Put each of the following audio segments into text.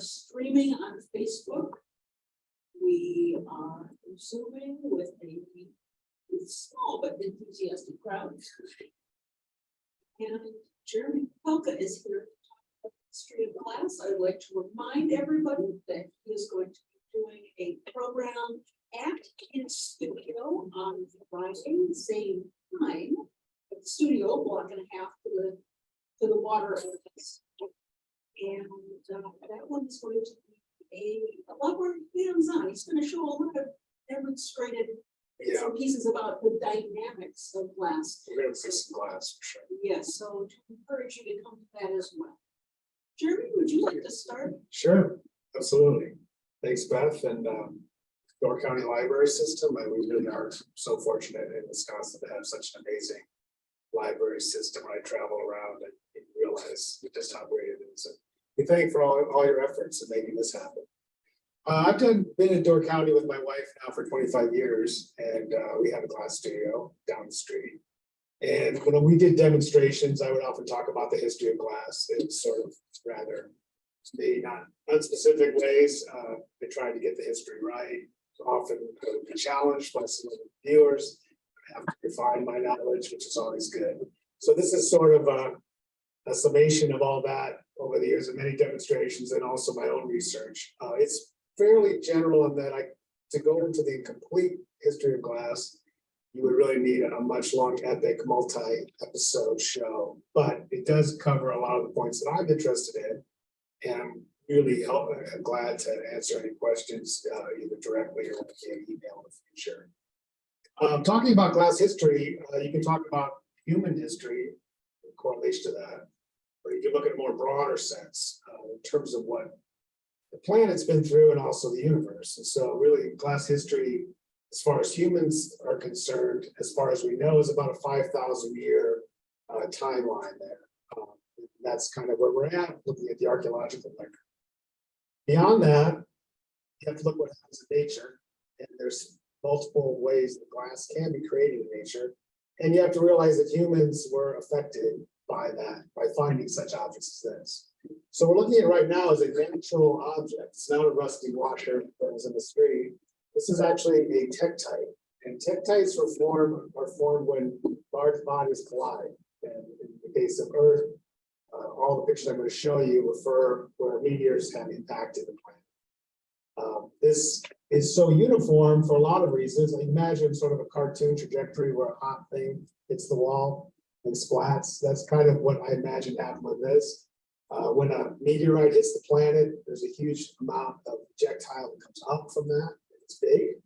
streaming on Facebook. We are Zooming with a small but enthusiastic crowd. And Jeremy Poelka is here to talk about the history of class. I would like to remind everybody that he is going to be doing a program at his studio on Friday, same time. At the studio, block and a half to the water. And that one is going to be a lot more hands-on. He's going to show a lot of demonstrated some pieces about the dynamics of glass. We're going to see some glass for sure. Yes, so to encourage you to come to that as well. Jeremy, would you like to start? Sure, absolutely. Thanks, Beth, and Door County Library System. We really are so fortunate in Wisconsin to have such an amazing library system. When I travel around and realize just how great it is. And we thank you for all your efforts in making this happen. I've been in Door County with my wife now for 25 years, and we have a glass studio down the street. And when we did demonstrations, I would often talk about the history of glass. It's sort of rather not unspecific ways. They tried to get the history right. Often I would be challenged by some of the viewers. I have to refine my knowledge, which is always good. So this is sort of a summation of all that over the years of many demonstrations and also my own research. It's fairly general in that to go into the complete history of glass, you would really need a much long epic multi-episode show, but it does cover a lot of the points that I'm interested in, and I'm really glad to answer any questions either directly or via email in the future. Talking about glass history, you can talk about human history in correlation to that, or you can look at a more broader sense in terms of what the planet's been through and also the universe. And so really glass history, as far as humans are concerned, as far as we know, is about a 5,000 year timeline there. That's kind of where we're at, looking at the archaeological record. Beyond that, you have to look what happens in nature, and there's multiple ways that glass can be created in nature. And you have to realize that humans were affected by that, by finding such objects as this. So we're looking at right now as a natural object. It's not a rusty washer that was in the street. This is actually a tektite. And tektites are formed when large bodies collide. And in the case of Earth, all the pictures I'm going to show you refer where meteors have impacted the planet. This is so uniform for a lot of reasons. Imagine sort of a cartoon trajectory where a hot thing hits the wall and splats. That's kind of what I imagined happened with this. When a meteorite hits the planet, there's a huge amount of projectile that comes up from that. It's big,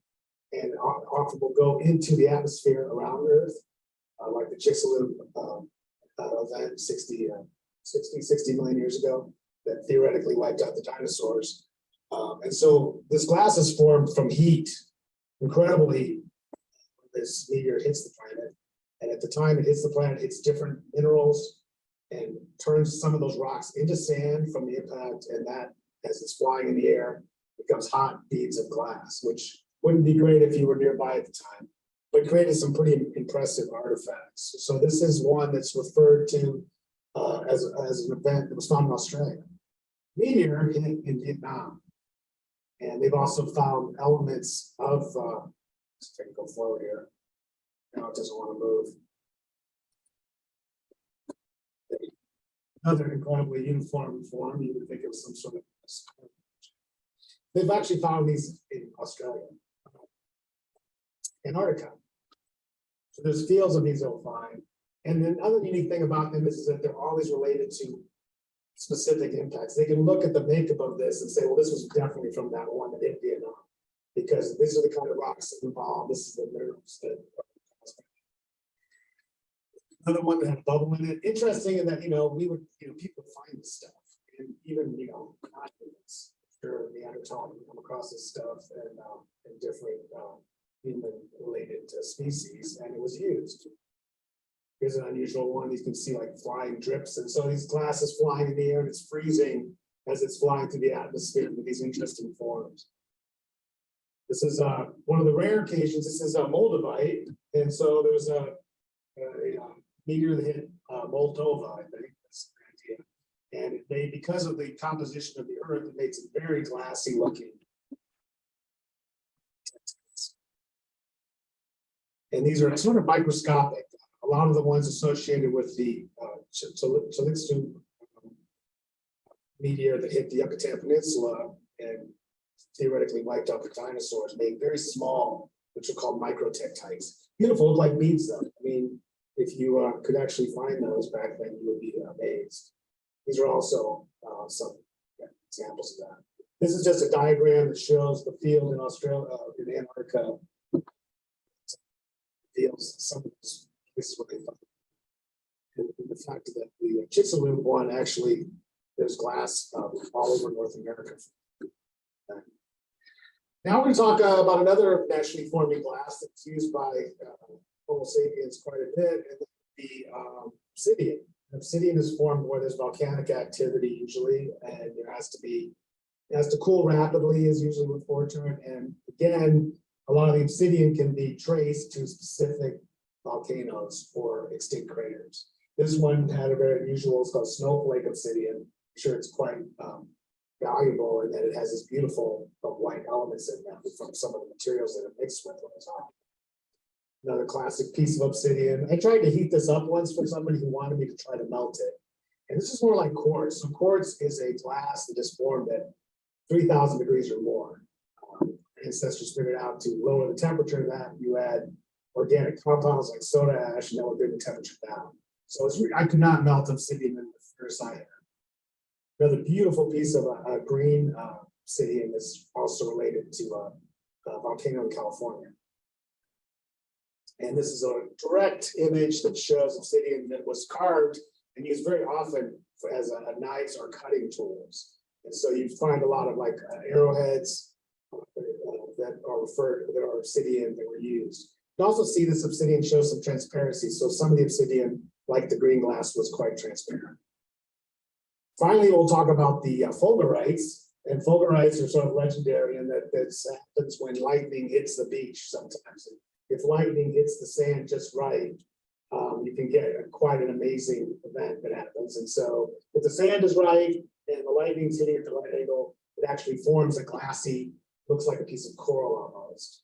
and often will go into the atmosphere around Earth, like the Chicxulub event 60 million years ago that theoretically wiped out the dinosaurs. And so this glass is formed from heat, incredible heat. When this meteor hits the planet, and at the time it hits the planet, it's different minerals and turns some of those rocks into sand from the impact, and that, as it's flying in the air, becomes hot beads of glass, which wouldn't be great if you were nearby at the time, but created some pretty impressive artifacts. So this is one that's referred to as an event that was found in Australia. Meteor hit in Vietnam, and they've also found elements of, let's try to go forward here. Now it doesn't want to move. Another incredibly uniform form, you would think it was some sort of. They've actually found these in Australia, Antarctica. So there's fields of these you'll find. And then another unique thing about them is that they're always related to specific impacts. They can look at the makeup of this and say, well, this was definitely from that one that hit Vietnam, because these are the kind of rocks that involved. This is the minerals that. Another one that had a bubble in it. Interesting in that, people would find this stuff, and even, continents, sure, Neanderthal would come across this stuff and different human-related species, and it was used. Here's an unusual one. You can see like flying drips, and so these glass is flying in the air and it's freezing as it's flying through the atmosphere with these interesting forms. This is one of the rare occasions. This is a moldavite, and so there was a meteor that hit Moldova, I think. That's the idea. And it made, because of the composition of the earth, it makes it very glassy looking. And these are sort of microscopic. A lot of the ones associated with the Chelyxtu meteor that hit the Yucatan Peninsula and theoretically wiped out the dinosaurs, made very small, which are called microtectites. Beautiful, like beads though. I mean, if you could actually find those back then, you would be amazed. These are also some examples of that. This is just a diagram that shows the field in Australia, in Antarctica. Fields, some of this is what they found. And the fact that the Chicxulub one, actually, there's glass all over North America. Now we're going to talk about another naturally forming glass that's used by Homo sapiens quite a bit, and the obsidian. Obsidian is formed where there's volcanic activity usually, and it has to cool rapidly, is usually with fortune. And again, a lot of the obsidian can be traced to specific volcanoes or extinct craters. This one had a very unusual, it's called snowflake obsidian. I'm sure it's quite valuable in that it has this beautiful white elements in them from some of the materials that are mixed with when it's hot. Another classic piece of obsidian. I tried to heat this up once for somebody who wanted me to try to melt it. And this is more like quartz. So quartz is a glass that is formed at 3,000 degrees or more. Ancestors figured out to lower the temperature of that, you add organic compounds like soda ash, and that would bring the temperature down. So I could not melt obsidian in the furnace I had. Another beautiful piece of green obsidian is also related to a volcano in California. And this is a direct image that shows obsidian that was carved and used very often as knives or cutting tools. And so you find a lot of like arrowheads that are obsidian that were used. You can also see this obsidian shows some transparency. So some of the obsidian, like the green glass, was quite transparent. Finally, we'll talk about the fulgurites. And fulgurites are sort of legendary in that happens when lightning hits the beach sometimes. If lightning hits the sand just right, you can get quite an amazing event that happens. And so if the sand is right and the lightning's hitting at the right angle, it actually forms a glassy, looks like a piece of coral almost.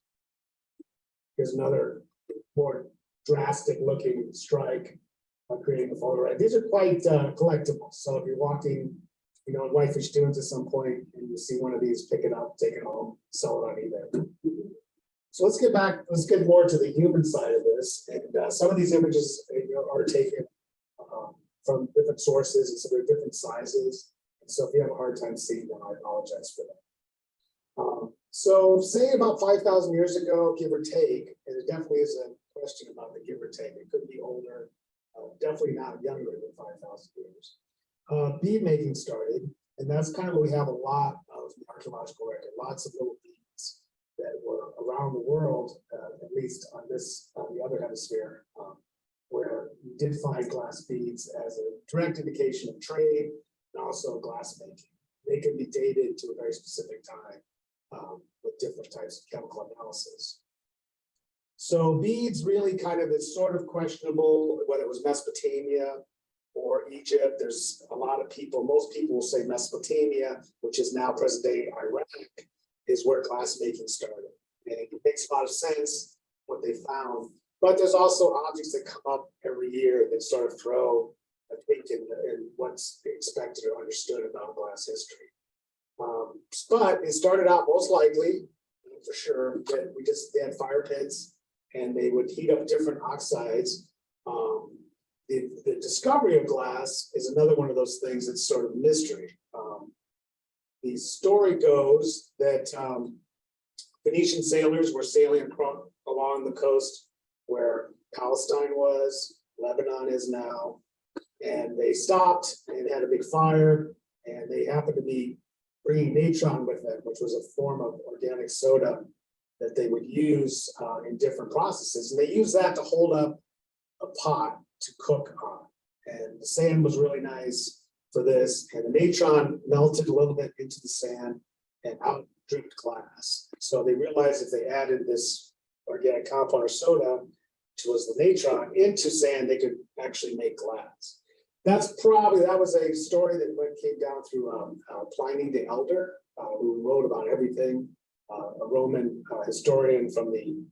Here's another more drastic looking strike creating the fulgurite. These are quite collectible. So if you're walking, in Whitefish Dunes at some point and you see one of these, pick it up, take it home, sell it on eBay. So let's get more to the human side of this. And some of these images are taken from different sources, and so they're different sizes. And so if you have a hard time seeing them, I apologize for that. So say about 5,000 years ago, give or take, and it definitely is a question about the give or take. It could be older, definitely not younger than 5,000 years. Bead making started, and that's kind of what we have a lot of the archaeological record, lots of little beads that were around the world, at least on the other hemisphere, where you did find glass beads as a direct indication of trade and also glass making. They can be dated to a very specific time with different types of chemical analysis. So beads really kind of is sort of questionable whether it was Mesopotamia or Egypt. There's a lot of people, most people will say Mesopotamia, which is now present day Iraq, is where glass making started. And it makes a lot of sense what they found. But there's also objects that come up every year that sort of throw a think in what's expected or understood about glass history. But it started out most likely, for sure, that they had fire pits and they would heat up different oxides. The discovery of glass is another one of those things that's sort of mystery. The story goes that Phoenician sailors were sailing along the coast where Palestine was, Lebanon is now, and they stopped and had a big fire, and they happened to be bringing natron with them, which was a form of organic soda that they would use in different processes. And they used that to hold up a pot to cook on. And the sand was really nice for this. And the natron melted a little bit into the sand and out dripped glass. So they realized if they added this organic compound or soda, which was the natron, into sand, they could actually make glass. That was a story that came down through Pliny the Elder, who wrote about everything. A Roman historian from the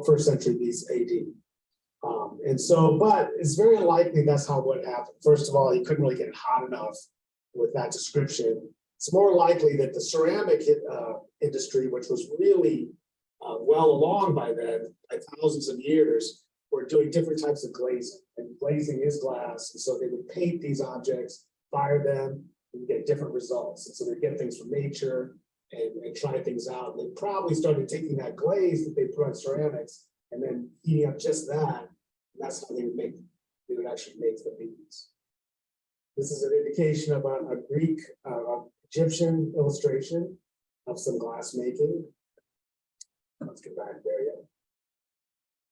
first century AD. And so, but it's very unlikely that's what happened. First of all, he couldn't really get it hot enough with that description. It's more likely that the ceramic industry, which was really well along by then, by thousands of years, were doing different types of glazing. And glazing is glass. And so they would paint these objects, fire them, and get different results. And so they get things from nature and try things out. They probably started taking that glaze that they put on ceramics and then heating up just that. And that's how they would actually make the beads. This is an indication of a Greek, Egyptian illustration of some glass making. Let's get back there, yeah.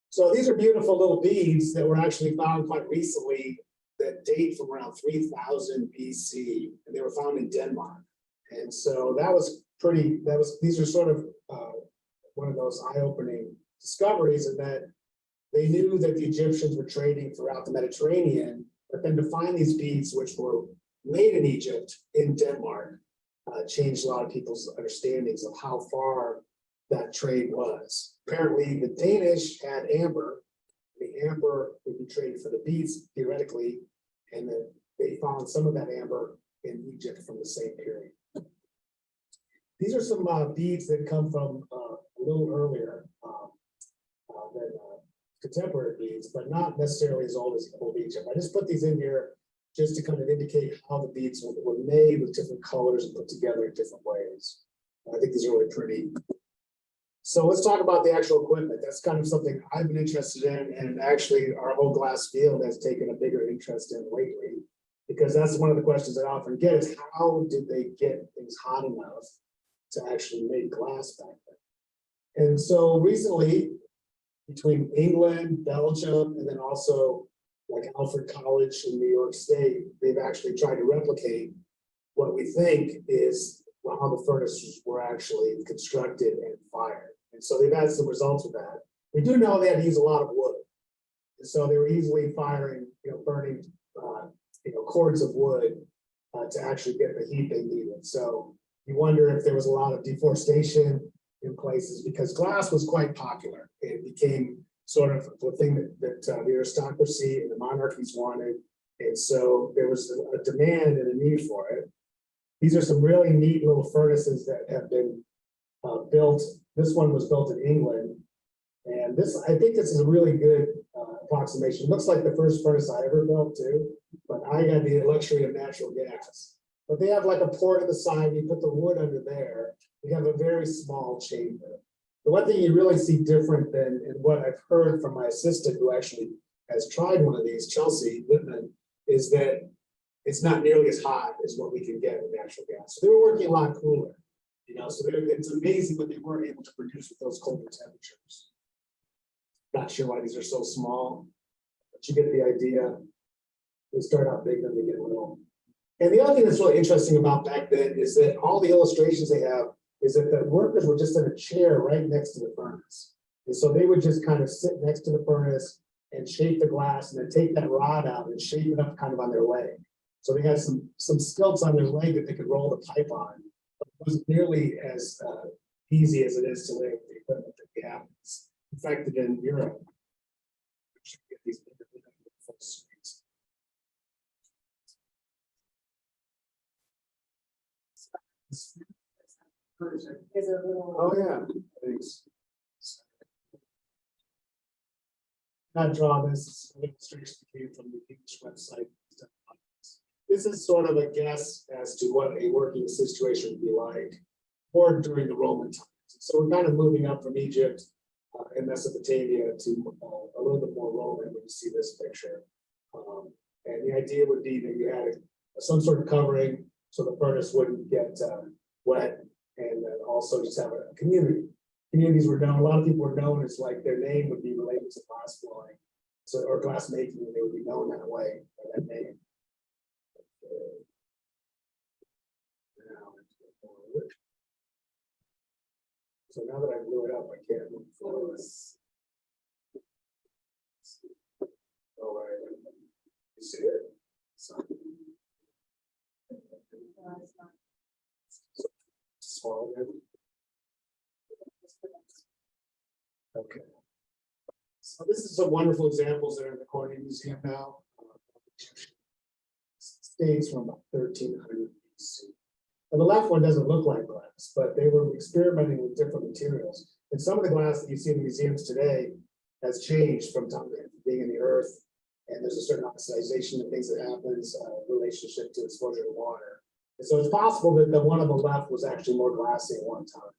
So these are beautiful little beads that were actually found quite recently that date from around 3000 BC, and they were found in Denmark. And so these are sort of one of those eye-opening discoveries in that they knew that the Egyptians were trading throughout the Mediterranean, but then to find these beads, which were made in Egypt, in Denmark, changed a lot of people's understandings of how far that trade was. Apparently, the Danish had amber. The amber would be traded for the beads, theoretically, and then they found some of that amber in Egypt from the same period. These are some beads that come from a little earlier than contemporary beads, but not necessarily as old as old Egypt. I just put these in here just to kind of indicate how the beads were made with different colors and put together in different ways. I think these are really pretty. So let's talk about the actual equipment. That's kind of something I've been interested in, and actually our whole glass field has taken a bigger interest in lately, because that's one of the questions I often get is how did they get things hot enough to actually make glass back then? And so recently, between England, Belgium, and then also like Alfred College in New York State, they've actually tried to replicate what we think is how the furnaces were actually constructed and fired. And so they've had some results with that. We do know they had to use a lot of wood. And so they were easily firing, burning, cords of wood to actually get the heat they needed. So you wonder if there was a lot of deforestation in places, because glass was quite popular. It became sort of the thing that the aristocracy and the monarchies wanted. And so there was a demand and a need for it. These are some really neat little furnaces that have been built. This one was built in England. And I think this is a really good approximation. It looks like the first furnace I ever built too, but I had the luxury of natural gas. But they have like a port at the side, you put the wood under there. We have a very small chamber. The one thing you really see different than in what I've heard from my assistant who actually has tried one of these, Chelsea Whitman, is that it's not nearly as hot as what we can get with natural gas. So they were working a lot cooler, so it's amazing what they were able to produce with those colder temperatures. Not sure why these are so small, but you get the idea. They start out big, then they get little. And the other thing that's really interesting about back then is that all the illustrations they have is that the workers were just in a chair right next to the furnace. And so they would just kind of sit next to the furnace and shape the glass and then take that rod out and shape it up kind of on their leg. So they had some stilts on their leg that they could roll the pipe on. But it wasn't nearly as easy as it is today with the equipment that we have. It's perfected in Europe. Get these full screens. Oh yeah, thanks. Not draw this illustration came from the English website. This is sort of a guess as to what a working situation would be like, or during the Roman times. So we're kind of moving up from Egypt and Mesopotamia to a little bit more Roman when you see this picture. And the idea would be that you had some sort of covering so the furnace wouldn't get wet, and then also just have a community. Communities were known, a lot of people were known as like their name would be related to glass blowing, so or glass making, and they would be known that way by that name. So now that I blew it up, I can't move forward. forward. Okay. So this is some wonderful examples that are in the Corning Museum now. Dates from about 1300 BC. And the left one doesn't look like glass, but they were experimenting with different materials. And some of the glass that you see in the museums today has changed from time to being in the earth. And there's a certain oxidization of things that happens, relationship to exposure to water. And so it's possible that the one on the left was actually more glassy at one time.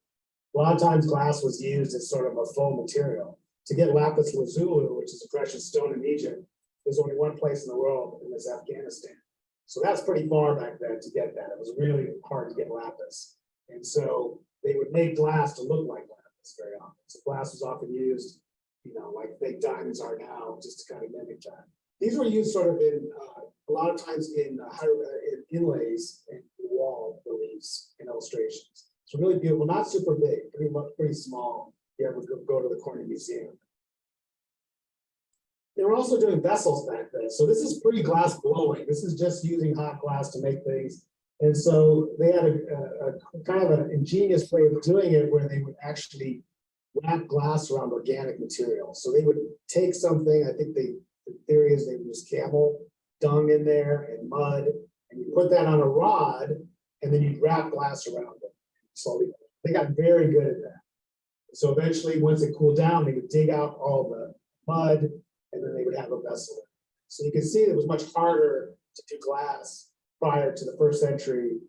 A lot of times glass was used as sort of a foam material. To get lapis lazuli, which is a precious stone in Egypt, there's only one place in the world, and it's Afghanistan. So that's pretty far back then to get that. It was really hard to get lapis. And so they would make glass to look like lapis very often. So glass was often used, like fake diamonds are now, just to kind of mimic that. These were used sort of in, a lot of times in inlays and wall reliefs and illustrations. So really beautiful, not super big, pretty small. You ever go to the Corning Museum. They were also doing vessels back then. So this is pre-glass blowing. This is just using hot glass to make things. And so they had a kind of an ingenious way of doing it where they would actually wrap glass around organic material. So they would take something, I think the theory is they would use camel dung in there and mud, and you put that on a rod, and then you'd wrap glass around it. So they got very good at that. So eventually, once it cooled down, they would dig out all the mud, and then they would have a vessel. So you can see it was much harder to do glass prior to the 1st century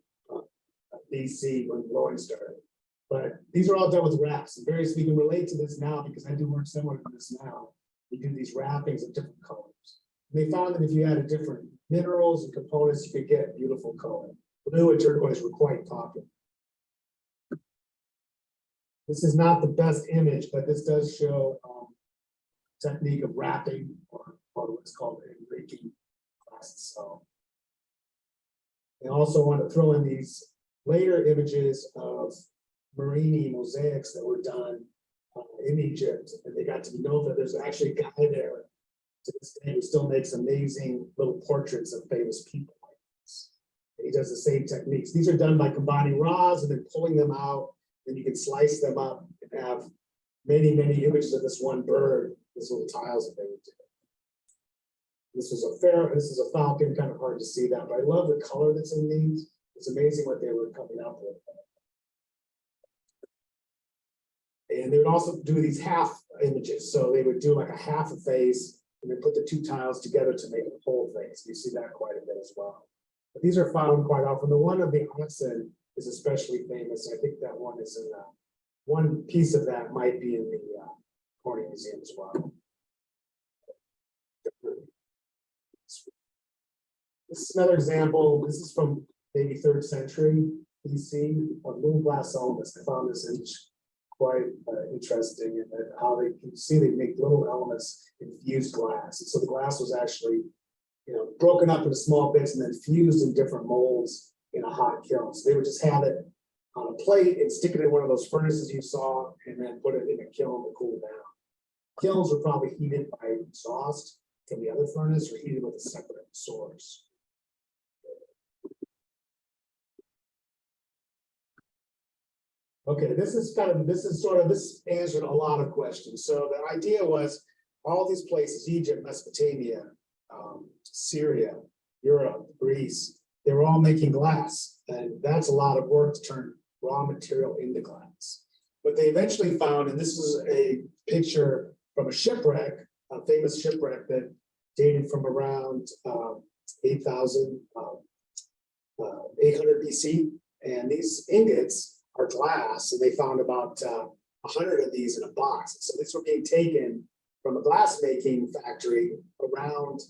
BC when blowing started. But these are all done with wraps. And we can relate to this now because I do work similar to this now. We do these wrappings of different colors. And they found that if you added different minerals and components, you could get beautiful color. Blue and turquoise were quite popular. This is not the best image, but this does show technique of wrapping or what's called enriching glass itself. They also want to throw in these later images of Marini mosaics that were done in Egypt, and they got to know that there's actually a guy there to this day who still makes amazing little portraits of famous people like this. And he does the same techniques. These are done by combining rods and then pulling them out. Then you can slice them up and have many, many images of this one bird, these little tiles that they would do. This is a falcon, kind of hard to see that, but I love the color that's in these. It's amazing what they were coming up with. And they would also do these half images. So they would do like a half a face and then put the two tiles together to make a whole face. You see that quite a bit as well. But these are found quite often. The one of the oxen is especially famous. I think that one is in one piece of that might be in the Corning Museum as well. This is another example. This is from maybe 3rd century BC of little glass elements. I found this image quite interesting, and how they can see they make little elements in fused glass. And so the glass was actually, broken up into small bits and then fused in different molds in a hot kiln. So they would just have it on a plate and stick it in one of those furnaces you saw, and then put it in a kiln to cool down. Kilns were probably heated by exhaust from the other furnace or heated with a separate source. Okay, this answered a lot of questions. So the idea was all these places, Egypt, Mesopotamia, Syria, Europe, Greece, they were all making glass. And that's a lot of work to turn raw material into glass. But they eventually found, and this is a picture from a shipwreck, a famous shipwreck that dated from around 800 BC. And these ingots are glass, and they found about 100 of these in a box. So these were being taken from a glass making factory around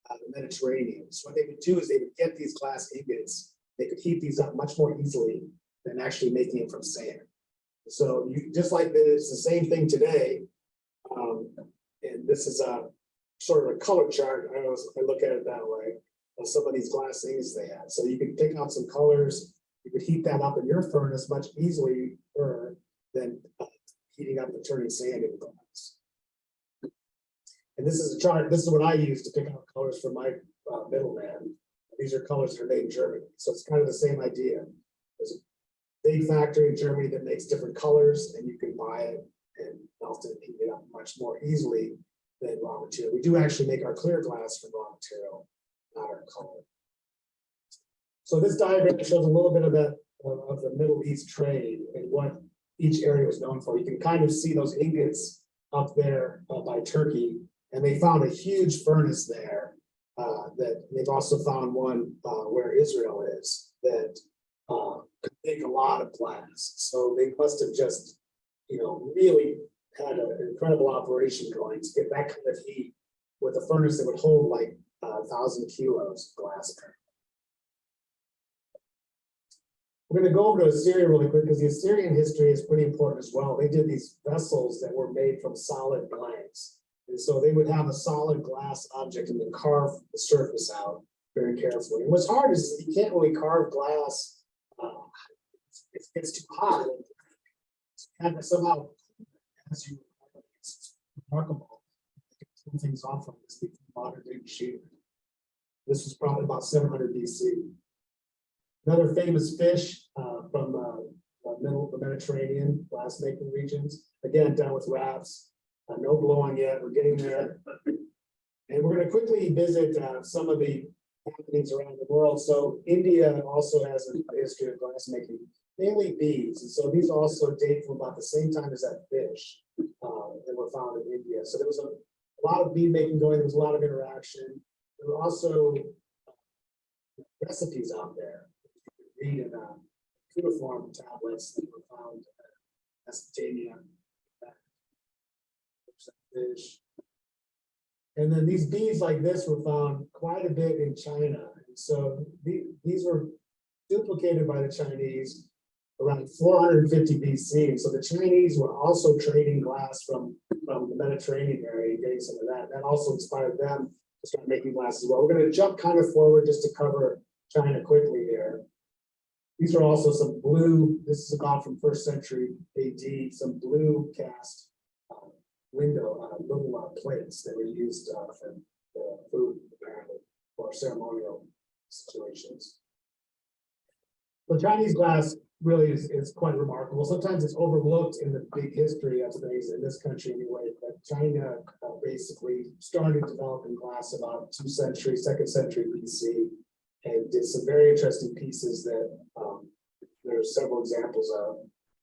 the Mediterranean. So what they would do is they would get these glass ingots. They could heat these up much more easily than actually making it from sand. So you just like it's the same thing today. And this is a sort of a color chart. I look at it that way of some of these glass ingots they had. So you could pick out some colors. You could heat that up in your furnace much easily than heating up and turning sand into glass. And this is a chart. This is what I use to pick out colors for my middleman. These are colors that are made in Germany. So it's kind of the same idea. There's big factory in Germany that makes different colors, and you can buy it and melt it and heat it up much more easily than raw material. We do actually make our clear glass from raw material, not our color. So this diagram shows a little bit of that of the Middle East trade and what each area was known for. You can kind of see those ingots up there by Turkey, and they found a huge furnace there. That they've also found one where Israel is that could make a lot of glass. So they must have just, really had an incredible operation going to get that kind of heat with a furnace that would hold like 1,000 kilos of glass. We're going to go over to Assyria really quick because the Assyrian history is pretty important as well. They did these vessels that were made from solid blanks. And so they would have a solid glass object and then carve the surface out very carefully. And what's hard is you can't really carve glass. It gets too hot. And somehow, as you, it's remarkable. Pull things off from this modern day machinery. This was probably about 700 BC. Another famous fish from the Mediterranean glass-making regions, again done with wraps. No blowing yet, we're getting there. And we're going to quickly visit some of the happenings around the world. So India also has a history of glass-making, mainly beads. And so these also date from about the same time as that fish that were found in India. So there was a lot of bead making going, there was a lot of interaction. There were also recipes out there. Read in cuneiform tablets that were found in Mesopotamia, fish. And then these beads like this were found quite a bit in China. And so these were duplicated by the Chinese around 450 BC. And so the Chinese were also trading glass from the Mediterranean area and getting some of that. That also inspired them to start making glass as well. We're going to jump kind of forward just to cover China quickly here. These are also some blue, this is about from 1st century AD, some blue cast little plates that were used for food, apparently, for ceremonial situations. The Chinese glass really is quite remarkable. Sometimes it's overlooked in the big history of things in this country anyway, but China basically started developing glass about 2nd century BC. And did some very interesting pieces that there are several examples of.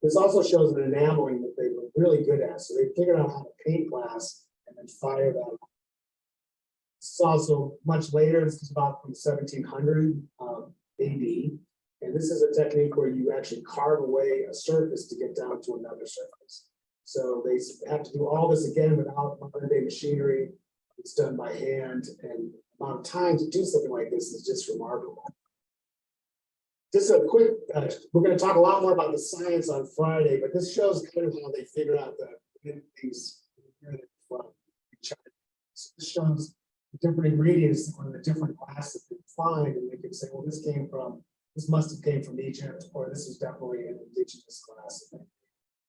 This also shows an enameling that they were really good at. So they figured out how to paint glass and then fire that. This is also much later. This is about from 1700 AD. And this is a technique where you actually carve away a surface to get down to another surface. So they have to do all this again without modern day machinery. It's done by hand, and the amount of time to do something like this is just remarkable. Just a quick, we're going to talk a lot more about the science on Friday, but this shows kind of how they figured out the things from China. So this shows the different ingredients or the different glass that they find, and they can say, well, this must have came from Egypt, or this is definitely an indigenous glass.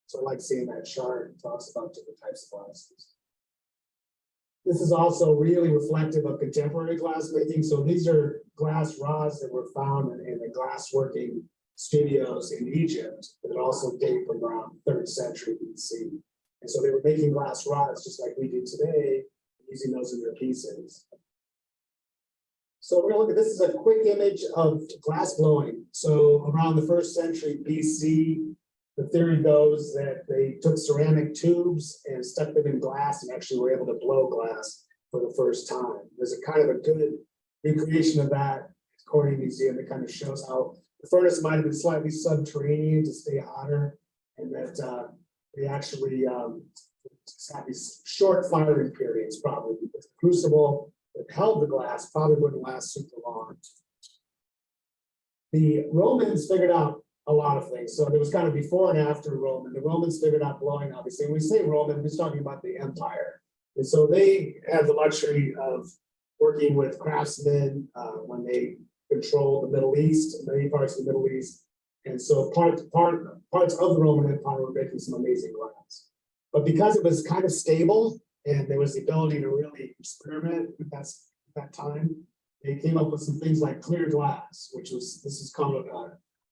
So I like seeing that chart. It talks about different types of glasses. This is also really reflective of contemporary glass making. So these are glass rods that were found in the glass working studios in Egypt that also date from around 3rd century BC. And so they were making glass rods just like we do today, using those in their pieces. So we're going to look at this is a quick image of glass blowing. So around the 1st century BC, the theory goes that they took ceramic tubes and stuck them in glass and actually were able to blow glass for the first time. There's a kind of a good recreation of that Corning Museum that kind of shows how the furnace might have been slightly subterranean to stay hotter, and that they actually have these short firing periods probably because the crucible that held the glass probably wouldn't last super long. The Romans figured out a lot of things. So there was kind of before and after Roman. The Romans figured out blowing, obviously. When we say Roman, we're talking about the empire. And so they had the luxury of working with craftsmen when they controlled the Middle East, many parts of the Middle East. And so parts of the Roman Empire were making some amazing glass. But because it was kind of stable and there was the ability to really experiment with that time, they came up with some things like clear glass, this is called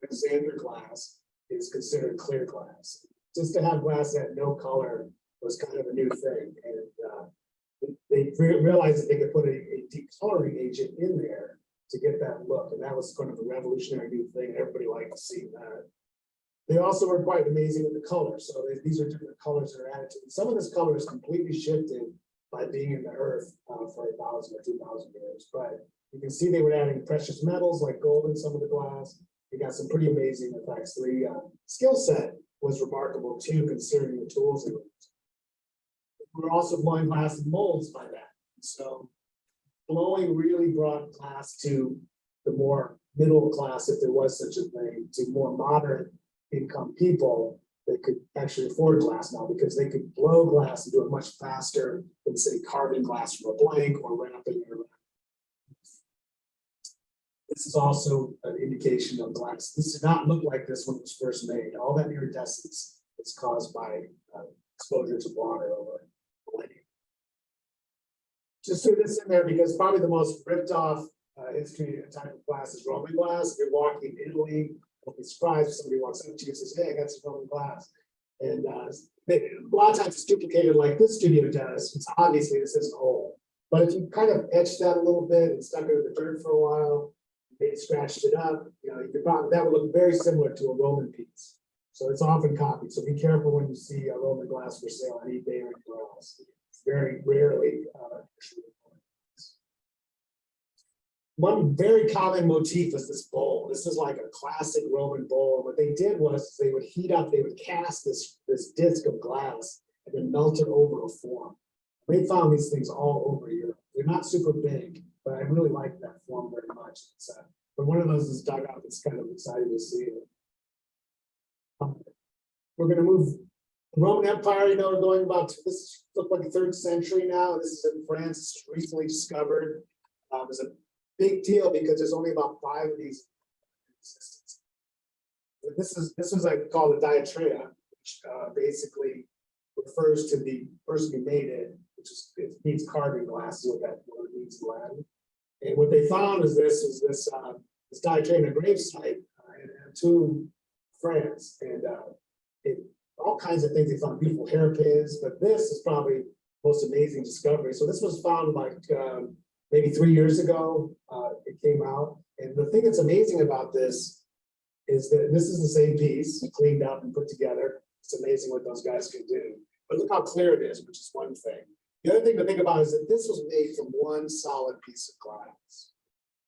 Alexander glass. is considered clear glass. Just to have glass that had no color was kind of a new thing, and they realized that they could put a decoloring agent in there to get that look, and that was kind of a revolutionary new thing. Everybody liked to see that. They also were quite amazing with the color. So these are different colors that are added to it. Some of this color is completely shifted by being in the earth for 1,000 or 2,000 years. But you can see they were adding precious metals like gold in some of the glass. You got some pretty amazing effects. The skill set was remarkable too, considering the tools they were using. We're also blowing glass in molds by that. So blowing really brought glass to the more middle class, if there was such a thing, to more modern income people that could actually afford glass now, because they could blow glass and do it much faster than, say, carving glass from a blank or wrapping it around. This is also an indication of glass. This did not look like this when it was first made. All that iridescence is caused by exposure to water over millennia. Just threw this in there because probably the most ripped off history type of glass is Roman glass. If you're walking in Italy, don't be surprised if somebody walks up to you and says, "Hey, I got some Roman glass." And a lot of times it's duplicated like this studio does. It's obviously this isn't whole. But if you kind of etched that a little bit and stuck it in the dirt for a while, maybe scratched it up, you could probably, that would look very similar to a Roman piece. So it's often copied. So be careful when you see a Roman glass for sale on eBay or anywhere else. It's very rarely one very common motif is this bowl. This is like a classic Roman bowl. What they did was they would heat up, they would cast this disc of glass and then melt it over a form. They found these things all over Europe. They're not super big, but I really like that form very much. But one of those is dug up. It's kind of exciting to see it. We're going to move the Roman Empire. We're going about, this looked like the 3rd century now. This is in France, recently discovered. There's a big deal because there's only about 5 of these in existence. This was like called a diatria, which basically refers to the person who made it, which is, it means carving glass, is what that word means in Latin. And what they found is this diatria in a grave site in Toul, France, and all kinds of things. They found beautiful hairpins, but this is probably the most amazing discovery. So this was found like maybe 3 years ago. It came out, and the thing that's amazing about this is that this is the same piece, cleaned up and put together. It's amazing what those guys can do. But look how clear it is, which is one thing. The other thing to think about is that this was made from one solid piece of glass.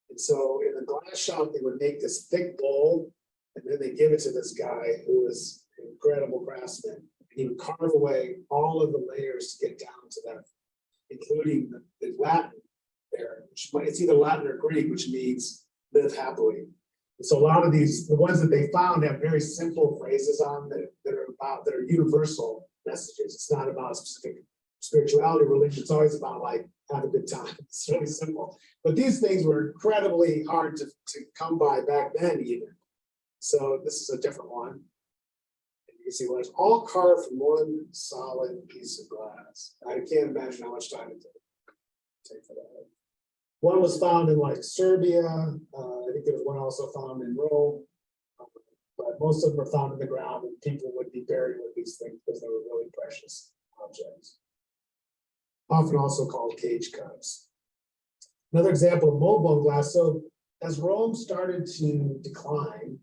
And so in the glass shop, they would make this thick bowl, and then they give it to this guy who was an incredible craftsman. And he would carve away all of the layers to get down to that, including the Latin there, which it's either Latin or Greek, which means live happily. And so a lot of these, the ones that they found, have very simple phrases on that are universal messages. It's not about a specific spirituality, religion. It's always about like have a good time. It's really simple. But these things were incredibly hard to come by back then even. So this is a different one. And you can see well, it's all carved from one solid piece of glass. I can't imagine how much time it take for that. One was found in like Serbia. I think there was one also found in Rome. But most of them were found in the ground, and people would be buried with these things because they were really precious objects. Often also called cage cups. Another example of mold-blown glass. So as Rome started to decline,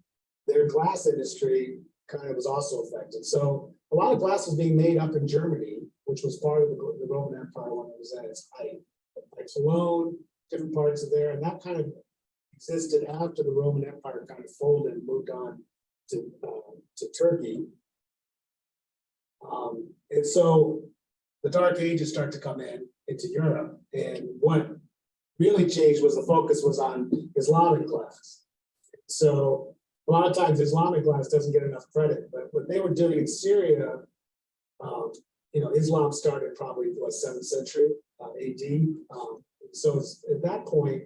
their glass industry kind of was also affected. So a lot of glass was being made up in Germany, which was part of the Roman Empire when it was at its height. Like Cologne, different parts of there, and that kind of existed after the Roman Empire kind of folded and moved on to Turkey. And so the Dark Ages start to come into Europe, and what really changed was the focus was on Islamic glass. So a lot of times Islamic glass doesn't get enough credit, but what they were doing in Syria, Islam started probably the 7th century AD. So at that point,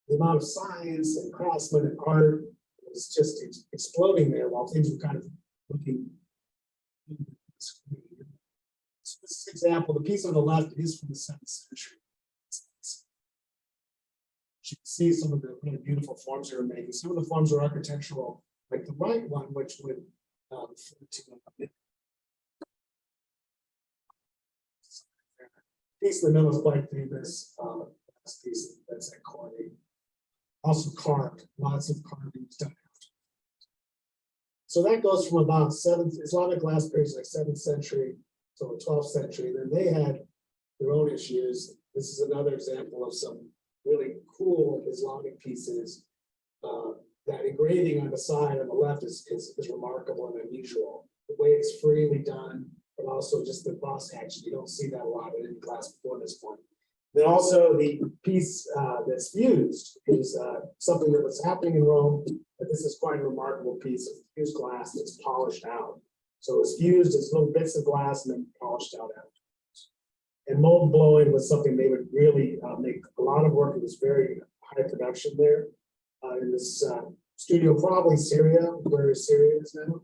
the amount of science and craftsmen and art was just exploding there, while things were kind of looking. So this example, the piece on the left is from the 7th century. You can see some of the really beautiful forms they were making. Some of the forms were architectural like the right one, which would piece in the middle is quite famous. This piece that's at Corning. Also carved, lots of carvings done. So that goes from about Islamic glass periods like 7th century to the 12th century. Then they had their own issues. This is another example of some really cool Islamic pieces. That engraving on the side on the left is remarkable and unusual. The way it's freely done, but also just the cross hatch. You don't see that a lot in any glass before this point. Then also the piece that's fused is something that was happening in Rome, but this is quite a remarkable piece of fused glass that's polished out. So it's fused as little bits of glass and then polished out afterwards. And mold blowing was something they would really make a lot of work. It was very high production there in this studio, probably Syria, where Syria is now.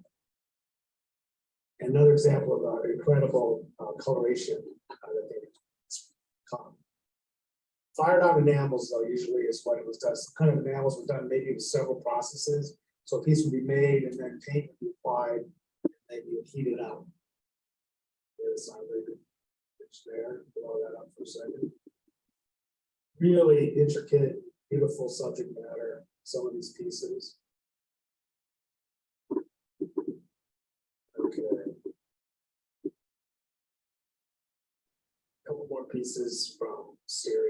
Another example of incredible coloration that they caught. Fired on enamels, though, usually is what it was done. Some kind of enamels were done maybe with several processes. So a piece would be made and then paint would be applied, and then you would heat it up. There's not a very good pitch there. Blow that up for a second. Really intricate, beautiful subject matter, some of these pieces. Okay. A couple more pieces from Syria.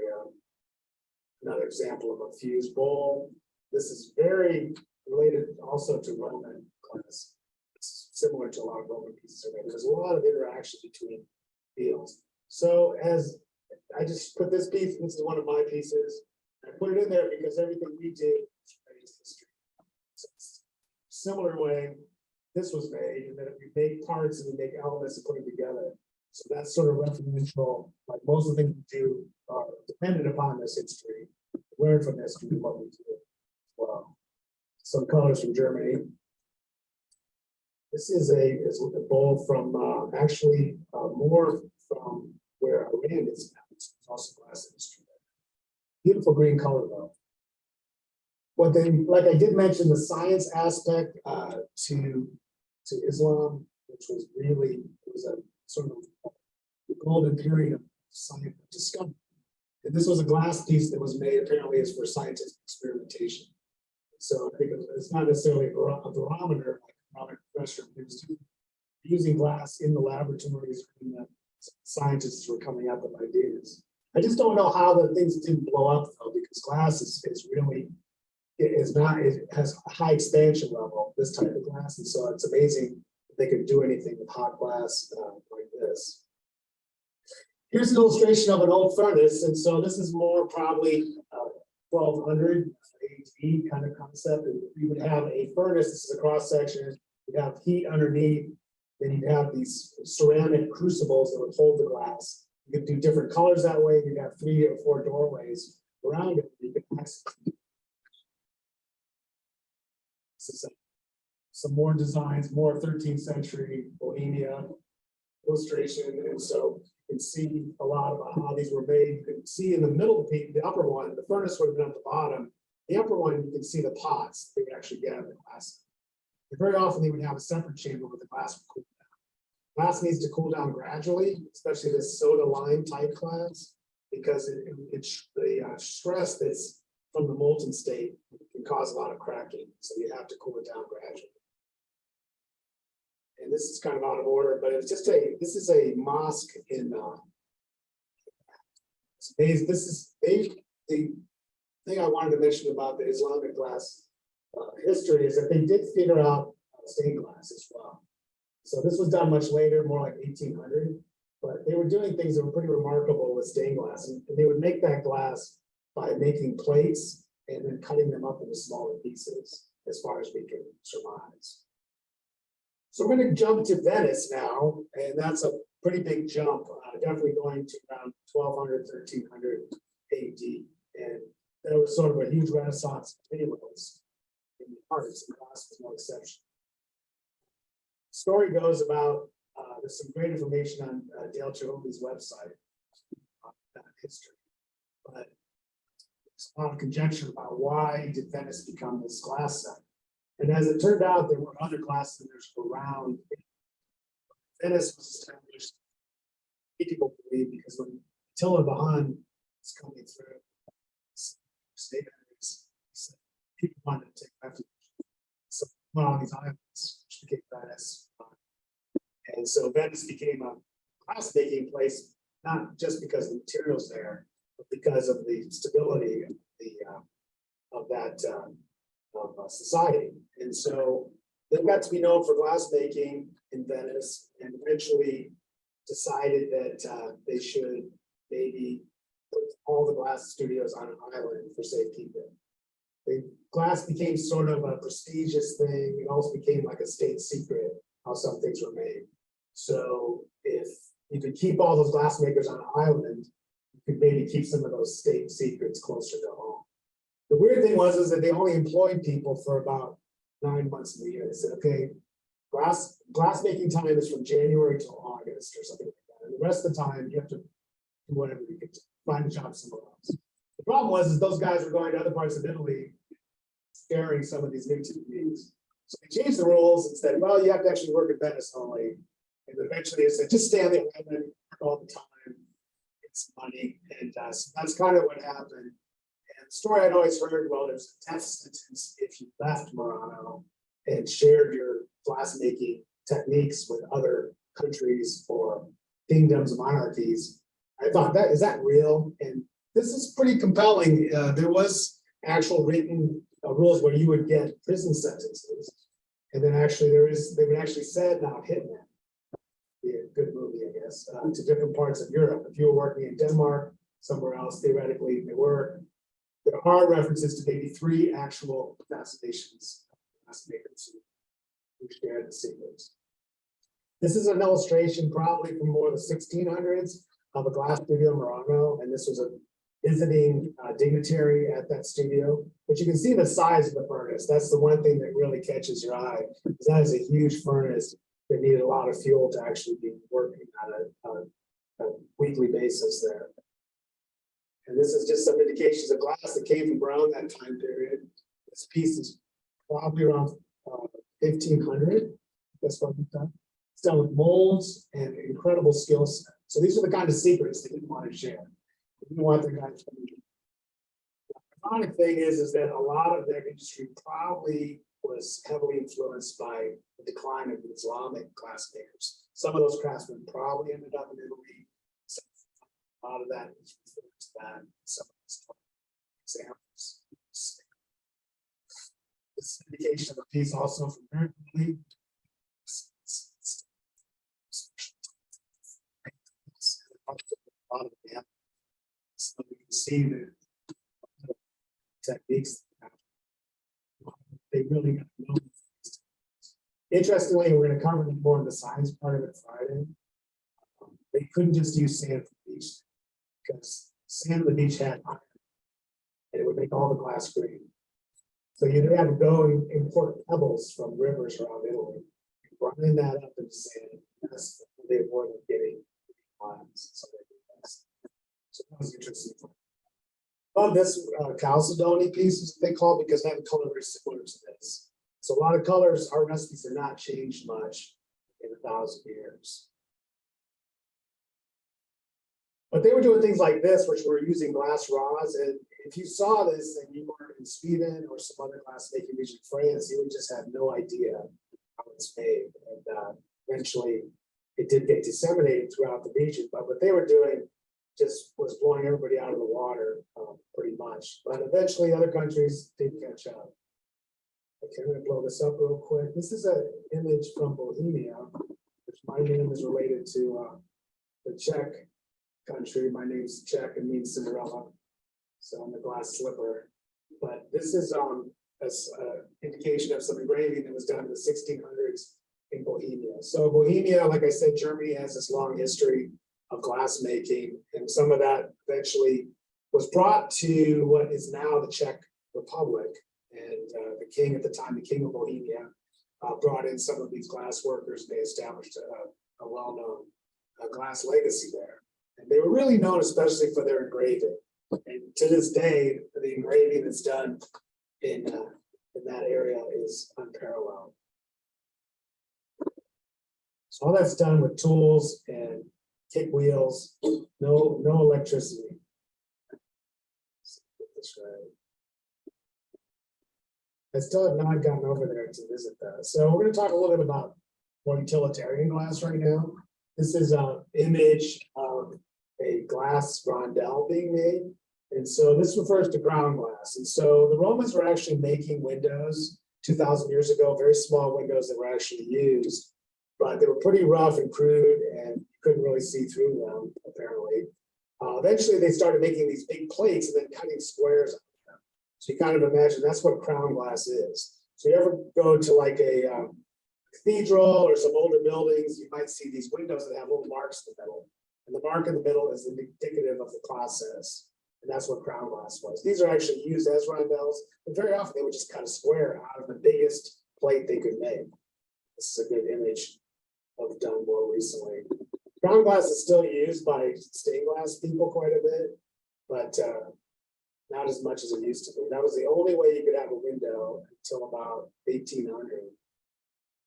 Another example of a fused bowl. This is very related also to Roman glass. It's similar to a lot of Roman pieces. There's a lot of interaction between fields. So as I just put this piece, this is one of my pieces. I put it in there because everything we did is history. So similar way, this was made, and then we make parts and we make elements and put them together. So that's sort of referential, like most of the things we do are dependent upon this history. Learn from this to do what we do. Well, some colors from Germany. This is a bowl from actually more from where Iran is now. It's also glass industry. Beautiful green color though. What they, like I did mention, the science aspect to Islam, which was really, it was a sort of golden period of science discovery. And this was a glass piece that was made apparently is for scientific experimentation. So I think it's not necessarily a barometer like a barometer pressure. It was using glass in the laboratories when the scientists were coming up with ideas. I just don't know how the things didn't blow up though, because glass is really, it has a high expansion level, this type of glass. And so it's amazing that they could do anything with hot glass like this. Here's an illustration of an old furnace. And so this is more probably 1200 AD kind of concept. And you would have a furnace, this is a cross section, you'd have heat underneath, then you'd have these ceramic crucibles that would hold the glass. You could do different colors that way. You'd have 3 or 4 doorways around it. You could access. This is some more designs, more 13th century Bohemia illustration. And so you can see a lot about how these were made. You can see in the middle, the upper one, the furnace would have been at the bottom. The upper one, you can see the pots they would actually get out of the glass. And very often they would have a separate chamber where the glass would cool down. Glass needs to cool down gradually, especially this soda lime type glass, because the stress that's from the molten state can cause a lot of cracking. So you have to cool it down gradually. And this is kind of out of order, but it's just this is a mosque in this is the thing I wanted to mention about the Islamic glass history is that they did figure out stained glass as well. So this was done much later, more like 1800, but they were doing things that were pretty remarkable with stained glass. And they would make that glass by making plates and then cutting them up into smaller pieces, as far as we can surmise. So we're going to jump to Venice now, and that's a pretty big jump, definitely going to around 1200, 1300 AD. And there was sort of a huge renaissance anyways in the arts, and glass was no exception. Story goes about, there's some great information on Dale Chihuli's website on that history, but there's a lot of conjecture about why did Venice become this glass center. And as it turned out, there were other glass centers around. Venice was established, people believe, because when Attila the Hun was coming through, state areas, people wanted to take refuge. So on these islands, which became Venice. And so Venice became a glass making place, not just because of the materials there, but because of the stability of that society. And so they got to be known for glass making in Venice, and eventually decided that they should maybe put all the glass studios on an island for safekeeping. The glass became sort of a prestigious thing. It also became like a state secret how some things were made. So if you could keep all those glass makers on an island, you could maybe keep some of those state secrets closer to home. The weird thing was that they only employed people for about 9 months of the year. They said, okay, glass making time is from January till August or something like that. And the rest of the time you have to do whatever you can do, find a job somewhere else. The problem was those guys were going to other parts of Italy, sparing some of these new techniques. So they changed the rules and said, well, you have to actually work at Venice only. And eventually they said, just stay on the island all the time, get some money. And so that's kind of what happened. And the story I'd always heard, well, there's a death sentence if you left Murano and shared your glassmaking techniques with other countries or kingdoms, monarchies. I thought, is that real? And this is pretty compelling. There was actual written rules where you would get prison sentences. And then actually they would actually send out hitmen. Be a good movie, I guess, to different parts of Europe. If you were working in Denmark, somewhere else, theoretically, there are references to maybe 3 actual assassinations of glassmakers who shared the secrets. This is an illustration probably from more of the 1600s of a glass studio in Murano, and this was a visiting dignitary at that studio. But you can see the size of the furnace. That's the one thing that really catches your eye, because that is a huge furnace that needed a lot of fuel to actually be working on a weekly basis there. And this is just some indications of glass that came from around that time period. This piece is probably around 1500. That's what we've done. It's done with molds and incredible skill set. So these are the kind of secrets they didn't want to share. They didn't want their guys to be. The ironic thing is that a lot of their industry probably was heavily influenced by the decline of the Islamic glassmakers. Some of those craftsmen probably ended up in Italy. A lot of that is referred to that. Some of these examples. This indication of a piece also from Italy. So you can see the techniques. They really got to know. Interestingly, we're going to cover more in the science part of it Friday. They couldn't just use sand from the beach because sand on the beach had iron and it would make all the glass green. So you'd have to go and import pebbles from rivers around Italy, grind that up into sand. That's what they avoided getting lines. So that was interesting. Love this chalcedony piece is what they call it because they have a color very similar to this. So a lot of colors, our recipes have not changed much in 1,000 years. But they were doing things like this, which were using glass rods. And if you saw this and you were in Sweden or some other glass making region in France, you would just have no idea how it's made. And eventually it did get disseminated throughout the region. But what they were doing just was blowing everybody out of the water pretty much. But eventually other countries did catch up. Okay, I'm going to blow this up real quick. This is an image from Bohemia, which my name is related to the Czech country. My name's Czech and means Cinderella. So I'm a glass slipper. But this is an indication of some engraving that was done in the 1600s in Bohemia. So Bohemia, like I said, Germany has this long history of glass making, and some of that eventually was brought to what is now the Czech Republic. And the king at the time, the king of Bohemia, brought in some of these glass workers. They established a well-known glass legacy there. And they were really known especially for their engraving. And to this day, the engraving that's done in in that area is unparalleled. So all that's done with tools and kick wheels, no electricity. That's right. I still have not gotten over there to visit that. So we're going to talk a little bit about more utilitarian glass right now. This is an image of a glass rondelle being made. And so this refers to ground glass. And so the Romans were actually making windows 2,000 years ago, very small windows that were actually used, but they were pretty rough and crude and you couldn't really see through them, apparently. Eventually they started making these big plates and then cutting squares. So you kind of imagine that's what crown glass is. So you ever go to like a cathedral or some older buildings, you might see these windows that have little marks in the middle. And the mark in the middle is indicative of the process. And that's what crown glass was. These are actually used as rondelles, but very often they would just cut a square out of the biggest plate they could make. This is a good image of done more recently. Crown glass is still used by stained glass people quite a bit, but not as much as it used to be. That was the only way you could have a window until about 1800.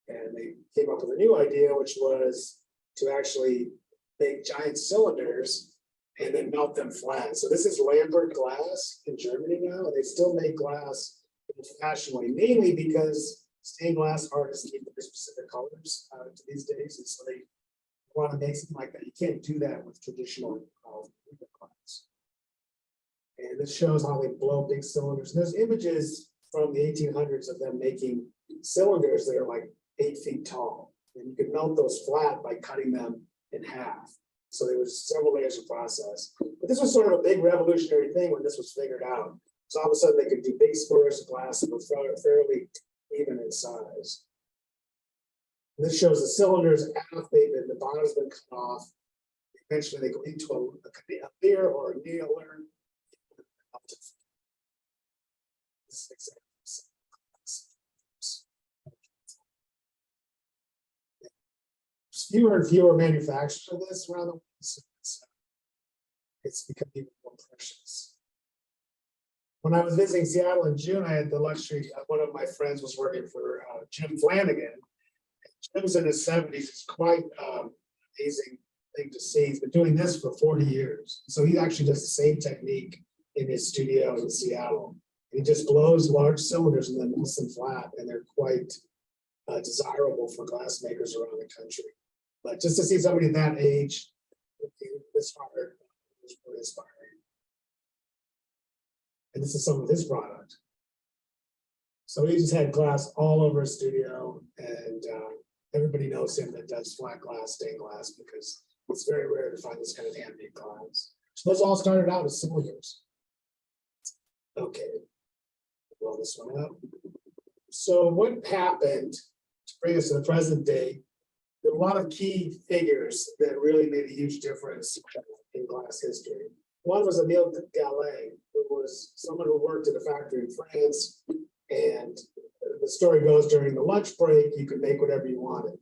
And they came up with a new idea, which was to actually make giant cylinders and then melt them flat. So this is Lambert glass in Germany now, and they still make glass fashionably, mainly because stained glass artists need very specific colors to these days, and so they want to make something like that. You can't do that with traditional glass. And this shows how they blow big cylinders. And there's images from the 1800s of them making cylinders that are like 8 feet tall, and you could melt those flat by cutting them in half. So there was several layers of process, but this was sort of a big revolutionary thing when this was figured out. So all of a sudden they could do big squares of glass that were fairly even in size. And this shows the cylinders after the bottom's been cut off. Eventually they go into a clear or a needler. This is exactly. Fewer and fewer manufacturers of this around the world, so it's become even more precious. When I was visiting Seattle in June, I had the luxury, one of my friends was working for Jim Flanagan. Jim's in his 70s. It's quite amazing thing to see. He's been doing this for 40 years. So he actually does the same technique in his studio in Seattle. He just blows large cylinders and then melts them flat, and they're quite desirable for glass makers around the country. But just to see somebody that age this hard was really inspiring. And this is some of his product. So he just had glass all over his studio, and everybody knows him that does flat glass, stained glass, because it's very rare to find this kind of handmade glass. So those all started out as cylinders. Okay, blow this one up. So what happened to bring us to the present day? There are a lot of key figures that really made a huge difference in glass history. One was Emile Gallet, who was someone who worked at a factory in France. And the story goes, during the lunch break, you could make whatever you wanted.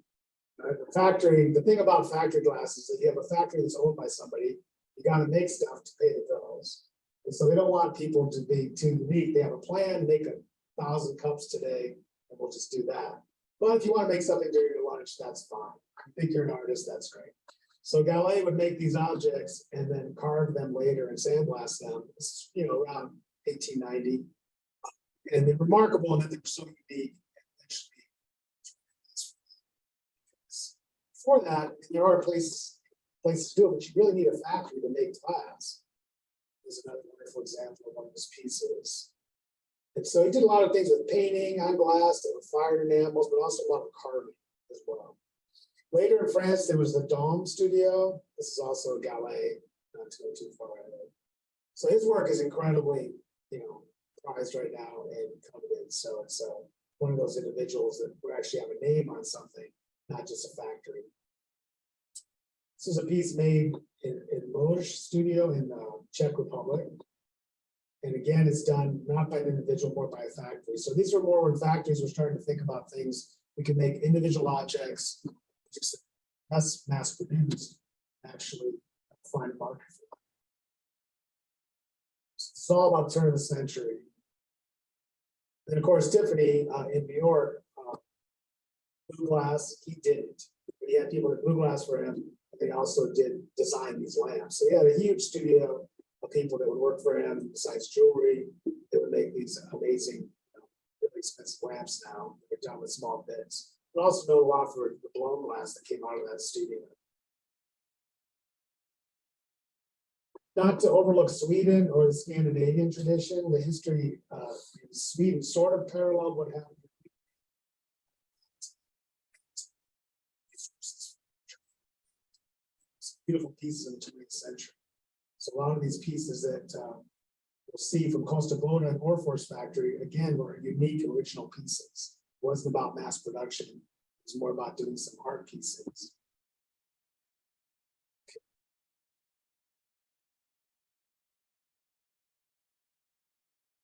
The thing about factory glass is that you have a factory that's owned by somebody, you got to make stuff to pay the bills. And so they don't want people to be too unique. They have a plan, make 1,000 cups today, and we'll just do that. But if you want to make something during your lunch, that's fine. I think you're an artist, that's great. So Gallet would make these objects and then carve them later and sandblast them, around 1890. And they're remarkable in that they're so unique. For that, there are places to do it, but you really need a factory to make glass. This is another wonderful example of one of his pieces. And so he did a lot of things with painting on glass, that were fired enamels, but also a lot of carving as well. Later in France, there was the Dôme studio. This is also Gallet, not to go too far ahead. So his work is incredibly, prized right now and coveted. So it's one of those individuals that would actually have a name on something, not just a factory. This is a piece made in Moj studio in Czech Republic. And again, it's done not by an individual, more by a factory. So these were more when factories were starting to think about things. We can make individual objects, just less mass produced, actually find a market for them. It's all about turn of the century. Then, of course, Tiffany in New York, blue glass, he didn't. But he had people that blew glass for him. They also did design these lamps. So he had a huge studio of people that would work for him, besides jewelry. They would make these amazing, really expensive lamps now. They're done with small bits. But also know a lot for the blown glass that came out of that studio. Not to overlook Sweden or the Scandinavian tradition, the history in Sweden sort of paralleled what happened. Beautiful pieces in the 20th century. So a lot of these pieces that you'll see from Costa Bona and Orforce factory, again, were unique original pieces. It wasn't about mass production. It was more about doing some art pieces.